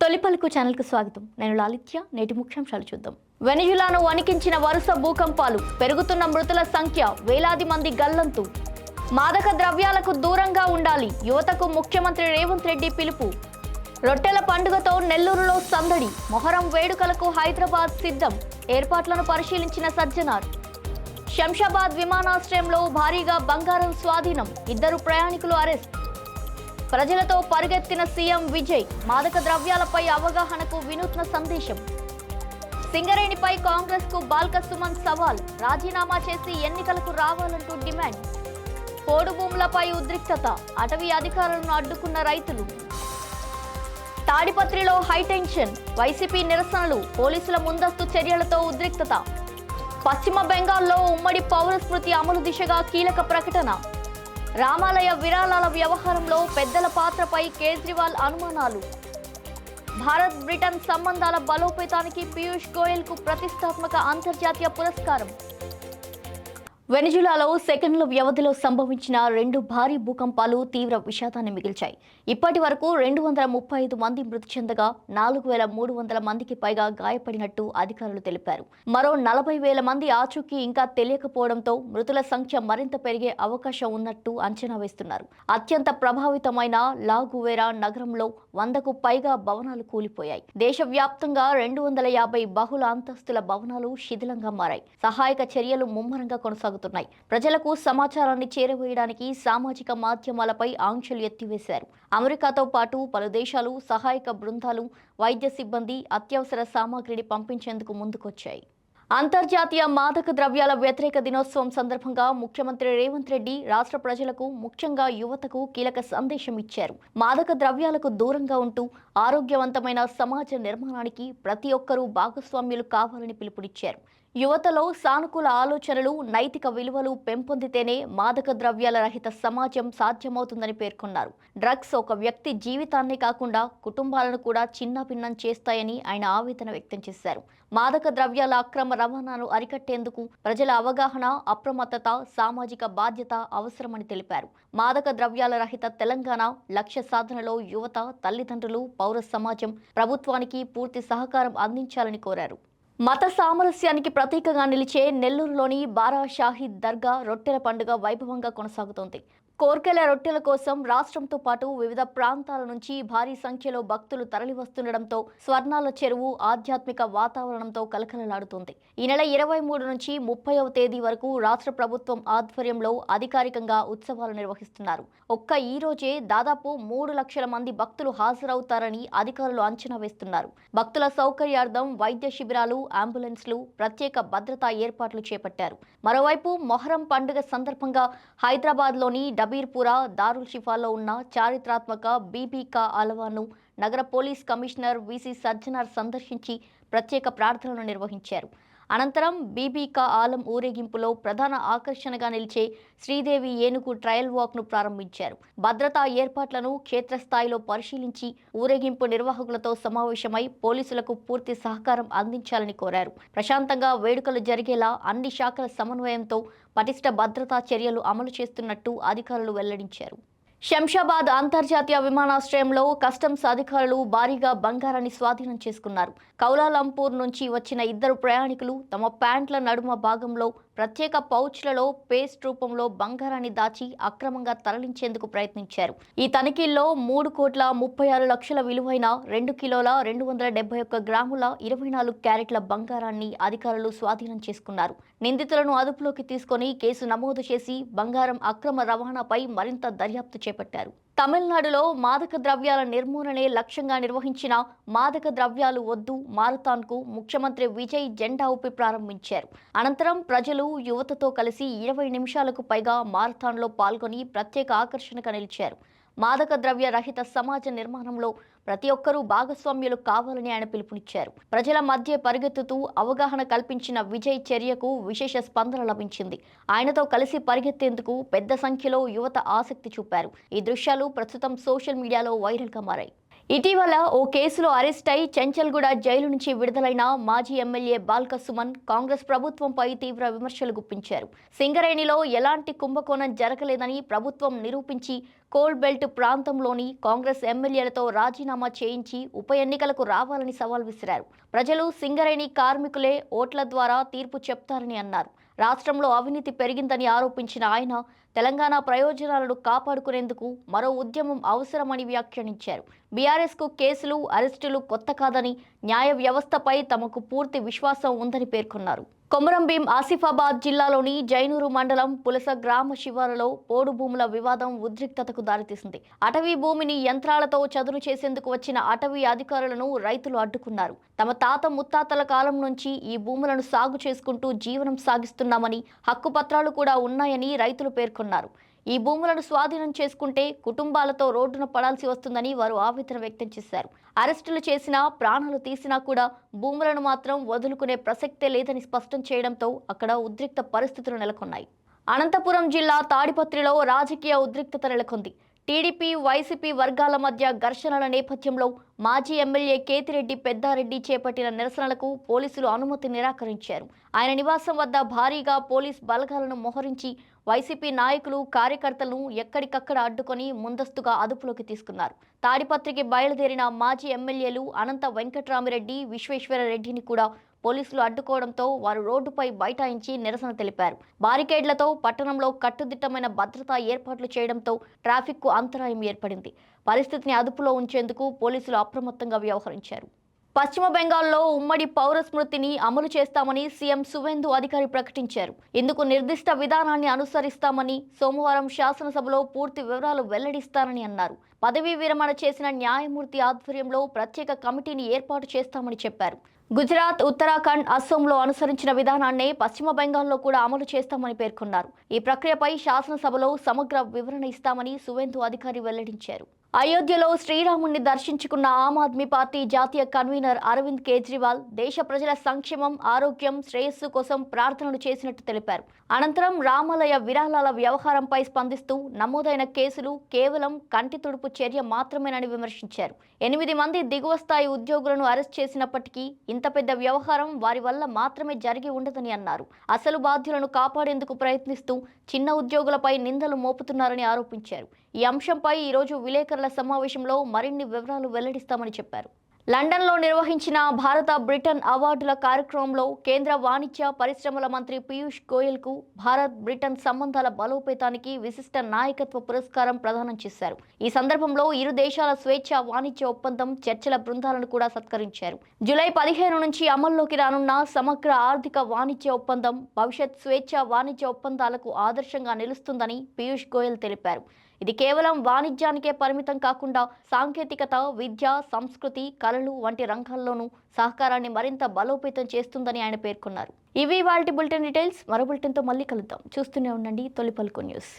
తొలిపలుకు ఛానల్కు స్వాగతం. నేను లాలిత్య. నేటి ముఖ్యాంశాలు చూద్దాం. వెనిజులాను వణికించిన వరుస భూకంపాలు, పెరుగుతున్న మృతుల సంఖ్య, వేలాది మంది గల్లంతు. మాదక ద్రవ్యాలకు దూరంగా ఉండాలి, యువతకు ముఖ్యమంత్రి రేవంత్ రెడ్డి పిలుపు. రొట్టెల పండుగతో నెల్లూరులో సందడి, మొహరం వేడుకలకు హైదరాబాద్ సిద్ధం. ఏర్పాట్లను పరిశీలించిన సజ్జనార్. శంషాబాద్ విమానాశ్రయంలో భారీగా బంగారం స్వాధీనం, 2 ప్రయాణికులు అరెస్ట్. ప్రజలతో పరిగెత్తిన సీఎం విజయ్, మాదక ద్రవ్యాలపై అవగాహనకు వినూత్న సందేశం. సింగరేణిపై కాంగ్రెస్ కు బాల్క సుమన్ సవాల్, రాజీనామా చేసి ఎన్నికలకు రావాలంటూ డిమాండ్. పోడు భూములపై ఉద్రిక్తత, అటవీ అధికారులను అడ్డుకున్న రైతులు. తాడిపత్రిలో హైటెన్షన్, వైసీపీ నిరసనలు, పోలీసుల ముందస్తు చర్యలతో ఉద్రిక్తత. పశ్చిమ బెంగాల్లో ఉమ్మడి పౌర స్మృతి అమలు దిశగా కీలక ప్రకటన. రామాలయ విరాళాల వ్యవహారంలో పెద్దల పాత్రపై కేజ్రీవాల్ అనుమానాలు. భారత్ బ్రిటన్ సంబంధాల బలోపేతానికి పీయూష్ గోయల్ కు ప్రతిష్టాత్మక అంతర్జాతీయ పురస్కారం. వెనిజులాలో సెకండ్ల వ్యవధిలో సంభవించిన 2 భారీ భూకంపాలు తీవ్ర విషాదాన్ని మిగిల్చాయి. ఇప్పటి వరకు 235 మంది మృతి చెందగా 4,300 మందికి పైగా గాయపడినట్టు అధికారులు తెలిపారు. మరో 40,000 మంది ఆచూకీ ఇంకా తెలియకపోవడంతో మృతుల సంఖ్య మరింత పెరిగే అవకాశం ఉన్నట్టు అంచనా వేస్తున్నారు. అత్యంత ప్రభావితమైన లా గువేరా నగరంలో 100కు పైగా భవనాలు కూలిపోయాయి. దేశవ్యాప్తంగా 250 బహుళ అంతస్తుల భవనాలు శిథిలంగా మారాయి. సహాయక చర్యలు ముమ్మరంగా కొనసాగుతున్నాయి. ప్రజలకు సమాచారాన్ని చేరవేయడానికి సామాజిక మాధ్యమాలపై ఆంక్షలు ఎత్తివేశారు. అమెరికాతో పాటు పలు దేశాలు సహాయక బృందాలు, వైద్య సిబ్బంది అత్యవసర సామాగ్రిని పంపించేందుకు ముందుకొచ్చాయి. అంతర్జాతీయ మాదక ద్రవ్యాల వ్యతిరేక దినోత్సవం సందర్భంగా ముఖ్యమంత్రి రేవంత్ రెడ్డి రాష్ట్ర ప్రజలకు, ముఖ్యంగా యువతకు కీలక సందేశం ఇచ్చారు. మాదక ద్రవ్యాలకు దూరంగా ఉంటూ ఆరోగ్యవంతమైన సమాజ నిర్మాణానికి ప్రతి ఒక్కరూ భాగస్వామ్యులు కావాలని పిలుపునిచ్చారు. యువతలో సానుకూల ఆలోచనలు, నైతిక విలువలు పెంపొందితేనే మాదక ద్రవ్యాల రహిత సమాజం సాధ్యమవుతుందని పేర్కొన్నారు. డ్రగ్స్ ఒక వ్యక్తి జీవితాన్నే కాకుండా కుటుంబాలను కూడా చిన్నాభిన్నం చేస్తాయని ఆయన ఆవేదన వ్యక్తం చేశారు. మాదక ద్రవ్యాల అక్రమ రవాణాను అరికట్టేందుకు ప్రజల అవగాహన, అప్రమత్తత, సామాజిక బాధ్యత అవసరమని తెలిపారు. మాదక ద్రవ్యాల రహిత తెలంగాణ లక్ష్య సాధనలో యువత, తల్లిదండ్రులు, పౌర సమాజం ప్రభుత్వానికి పూర్తి సహకారం అందించాలని కోరారు. మత సామరస్యానికి ప్రతీకగా నిలిచే నెల్లూరులోని బారా షాహీద్ దర్గా రొట్టెల పండుగ వైభవంగా కొనసాగుతోంది. కోర్కెల రొట్టెల కోసం రాష్ట్రంతో పాటు వివిధ ప్రాంతాల నుంచి భారీ సంఖ్యలో భక్తులు తరలివస్తుండటంతో స్వర్ణాల చెరువు ఆధ్యాత్మిక వాతావరణంతో కలకలలాడుతుంది. ఈ నెల 23 నుంచి 30వ తేదీ వరకు రాష్ట్ర ప్రభుత్వం ఆధ్వర్యంలో అధికారికంగా ఉత్సవాలు నిర్వహిస్తున్నారు. ఈ రోజే దాదాపు 3 లక్షల మంది భక్తులు హాజరవుతారని అధికారులు అంచనా వేస్తున్నారు. భక్తుల సౌకర్యార్థం వైద్య శిబిరాలు, అంబులెన్స్లు, ప్రత్యేక భద్రతా ఏర్పాట్లు చేపట్టారు. మరోవైపు మొహరం పండుగ సందర్భంగా హైదరాబాద్లోని డబీర్పురా దారుల్ షిఫాలో ఉన్న చారిత్రాత్మక బీబీకా ఆలవాను నగర పోలీస్ కమిషనర్ విసి సజ్జనార్ సందర్శించి ప్రత్యేక ప్రార్థనలు నిర్వహించారు. అనంతరం బీబీకా ఆలం ఊరేగింపులో ప్రధాన ఆకర్షణగా నిలిచే శ్రీదేవి ఏనుగు ట్రయల్ వాక్ను ప్రారంభించారు. భద్రతా ఏర్పాట్లను క్షేత్రస్థాయిలో పరిశీలించి ఊరేగింపు నిర్వాహకులతో సమావేశమై పోలీసులకు పూర్తి సహకారం అందించాలని కోరారు. ప్రశాంతంగా వేడుకలు జరిగేలా అన్ని శాఖల సమన్వయంతో పటిష్ట భద్రతా చర్యలు అమలు చేస్తున్నట్టు అధికారులు వెల్లడించారు. శంషాబాద్ అంతర్జాతీయ విమానాశ్రయంలో కస్టమ్స్ అధికారులు భారీగా బంగారాన్ని స్వాధీనం చేసుకున్నారు. కౌలాలంపూర్ నుంచి వచ్చిన 2 ప్రయాణికులు తమ ప్యాంట్ల నడుమ భాగంలో ప్రత్యేక పౌచ్లలో పేస్ట్ రూపంలో బంగారాన్ని దాచి అక్రమంగా తరలించేందుకు ప్రయత్నించారు. ఈ తనిఖీల్లో 3,36,00,000 విలువైన 2 కిలోల 271 గ్రాముల 24 క్యారెట్ల బంగారాన్ని అధికారులు స్వాధీనం చేసుకున్నారు. నిందితులను అదుపులోకి తీసుకొని కేసు నమోదు చేసి బంగారం అక్రమ రవాణాపై మరింత దర్యాప్తు చేపట్టారు. తమిళనాడులో మాదక ద్రవ్యాల నిర్మూలనే లక్ష్యంగా నిర్వహించిన మాదక ద్రవ్యాలు వద్దు మారథాన్కు ముఖ్యమంత్రి విజయ్ జెండా ఊపి ప్రారంభించారు. అనంతరం ప్రజలు, యువతతో కలిసి 20 నిమిషాలకు పైగా మారథాన్లో పాల్గొని ప్రత్యేక ఆకర్షణగా నిలిచారు. మాదక ద్రవ్య రహిత సమాజ నిర్మాణంలో ప్రతి ఒక్కరూ భాగస్వామ్యులు కావాలని ఆయన పిలుపునిచ్చారు. ప్రజల మధ్య పరిగెత్తుతూ అవగాహన కల్పించిన విజయ్ చర్యకు విశేష స్పందన లభించింది. ఆయనతో కలిసి పరిగెత్తేందుకు పెద్ద సంఖ్యలో యువత ఆసక్తి చూపారు. ఈ దృశ్యాలు ప్రస్తుతం సోషల్ మీడియాలో వైరల్గా మారాయి. ఇటీవల ఓ కేసులో అరెస్ట్ అయి చెంచల్గూడ జైలు నుంచి విడుదలైన మాజీ ఎమ్మెల్యే బాల్క సుమన్ కాంగ్రెస్ ప్రభుత్వంపై తీవ్ర విమర్శలు గుప్పించారు. సింగరేణిలో ఎలాంటి కుంభకోణం జరగలేదని ప్రభుత్వం నిరూపించి కోల్ బెల్ట్ ప్రాంతంలోని కాంగ్రెస్ ఎమ్మెల్యేలతో రాజీనామా చేయించి ఉప ఎన్నికలకు రావాలని సవాల్ విసిరారు. ప్రజలు సింగరేణి కార్మికులే ఓట్ల ద్వారా తీర్పు చెప్తారని అన్నారు. రాష్ట్రంలో అవినీతి పెరిగిందని ఆరోపించిన ఆయన తెలంగాణ ప్రయోజనాలను కాపాడుకునేందుకు మరో ఉద్యమం అవసరమని వ్యాఖ్యానించారు. బీఆర్ఎస్కు కేసులు, అరెస్టులు కొత్త కాదని, న్యాయ వ్యవస్థపై తమకు పూర్తి విశ్వాసం ఉందని పేర్కొన్నారు. కొమరంభీం ఆసిఫాబాద్ జిల్లాలోని జైనూరు మండలం పులస గ్రామ శివారులో పోడు భూముల వివాదం ఉద్రిక్తతకు దారితీసింది. అటవీ భూమిని యంత్రాలతో చదును చేసేందుకు వచ్చిన అటవీ అధికారులను రైతులు అడ్డుకున్నారు. తమ తాత ముత్తాతల కాలం నుంచి ఈ భూములను సాగు చేసుకుంటూ జీవనం సాగిస్తున్నామని, హక్కుపత్రాలు కూడా ఉన్నాయని రైతులు పేర్కొన్నారు. ఈ భూములను స్వాధీనం చేసుకుంటే కుటుంబాలతో రోడ్డున పడాల్సి వస్తుందని వారు ఆవేదన వ్యక్తం చేశారు. అరెస్టులు చేసినా, ప్రాణాలు తీసినా కూడా భూములను మాత్రం వదులుకునే ప్రసక్తే లేదని స్పష్టం చేయడంతో అక్కడ ఉద్రిక్త పరిస్థితులు నెలకొన్నాయి. అనంతపురం జిల్లా తాడిపత్రిలో రాజకీయ ఉద్రిక్తత నెలకొంది. టీడీపీ, వైసీపీ వర్గాల మధ్య ఘర్షణల నేపథ్యంలో మాజీ ఎమ్మెల్యే కేతిరెడ్డి పెద్దారెడ్డి చేపట్టిన నిరసనలకు పోలీసులు అనుమతి నిరాకరించారు. ఆయన నివాసం వద్ద భారీగా పోలీస్ బలగాలను మోహరించి వైసీపీ నాయకులు, కార్యకర్తలను ఎక్కడికక్కడ అడ్డుకొని ముందస్తుగా అదుపులోకి తీసుకున్నారు. తాడిపత్రికి బయలుదేరిన మాజీ ఎమ్మెల్యేలు అనంత వెంకట్రామిరెడ్డి, విశ్వేశ్వరరెడ్డిని కూడా పోలీసులు అడ్డుకోవడంతో వారు రోడ్డుపై బైఠాయించి నిరసన తెలిపారు. బారికేడ్లతో పట్టణంలో కట్టుదిట్టమైన భద్రతా ఏర్పాట్లు చేయడంతో ట్రాఫిక్కు అంతరాయం ఏర్పడింది. పరిస్థితిని అదుపులో ఉంచేందుకు పోలీసులు అప్రమత్తంగా వ్యవహరించారు. పశ్చిమ బెంగాల్లో ఉమ్మడి పౌర స్మృతిని అమలు చేస్తామని సీఎం సువేందు అధికారి ప్రకటించారు. ఇందుకు నిర్దిష్ట విధానాన్ని అనుసరిస్తామని, సోమవారం శాసనసభలో పూర్తి వివరాలు వెల్లడిస్తారని అన్నారు. పదవీ విరమణ చేసిన న్యాయమూర్తి ఆధ్వర్యంలో ప్రత్యేక కమిటీని ఏర్పాటు చేస్తామని చెప్పారు. గుజరాత్, ఉత్తరాఖండ్, అస్సోంలో అనుసరించిన విధానాన్నే పశ్చిమ బెంగాల్లో కూడా అమలు చేస్తామని పేర్కొన్నారు. ఈ ప్రక్రియపై శాసనసభలో సమగ్ర వివరణ ఇస్తామని సువేందు అధికారి వెల్లడించారు. అయోధ్యలో శ్రీరాముణ్ణి దర్శించుకున్న ఆమ్ ఆద్మీ పార్టీ జాతీయ కన్వీనర్ అరవింద్ కేజ్రీవాల్ దేశ ప్రజల సంక్షేమం, ఆరోగ్యం, శ్రేయస్సు కోసం ప్రార్థనలు చేసినట్టు తెలిపారు. అనంతరం రామాలయ విరాళాల వ్యవహారంపై స్పందిస్తూ నమోదైన కేసులు కేవలం కంటి తుడుపు చర్య మాత్రమేనని విమర్శించారు. 8 మంది దిగువ స్థాయి ఉద్యోగులను అరెస్ట్ చేసినప్పటికీ ఇంత పెద్ద వ్యవహారం వారి వల్ల మాత్రమే జరిగి ఉండదని అన్నారు. అసలు బాధ్యులను కాపాడేందుకు ప్రయత్నిస్తూ చిన్న ఉద్యోగులపై నిందలు మోపుతున్నారని ఆరోపించారు. ఈ అంశంపై ఈరోజు విలేకరుల సమావేశంలో మరిన్ని వివరాలు వెల్లడిస్తామని చెప్పారు. లండన్లో నిర్వహించిన భారత బ్రిటన్ అవార్డుల కార్యక్రమంలో కేంద్ర వాణిజ్య పరిశ్రమల మంత్రి పీయూష్ గోయల్కు భారత్ బ్రిటన్ సంబంధాల బలోపేతానికి విశిష్ట నాయకత్వ పురస్కారం ప్రదానం చేశారు. ఈ సందర్భంలో ఇరు దేశాల స్వేచ్ఛ వాణిజ్య ఒప్పందం చర్చల బృందాలను కూడా సత్కరించారు. జూలై 15 నుంచి అమల్లోకి రానున్న సమగ్ర ఆర్థిక వాణిజ్య ఒప్పందం భవిష్యత్ స్వేచ్ఛ వాణిజ్య ఒప్పందాలకు ఆదర్శంగా నిలుస్తుందని పీయూష్ గోయల్ తెలిపారు. ఇది కేవలం వాణిజ్యానికే పరిమితం కాకుండా సాంకేతికత, విద్య, సంస్కృతి, కళలు వంటి రంగాల్లోనూ సహకారాన్ని మరింత బలోపేతం చేస్తుందని ఆయన పేర్కొన్నారు. ఇవి ఇవాల్టి బులెటిన్ డీటెయిల్స్. మరో బులెటిన్తో మళ్ళీ కలుద్దాం. చూస్తూనే ఉండండి తొలి పలుకు న్యూస్.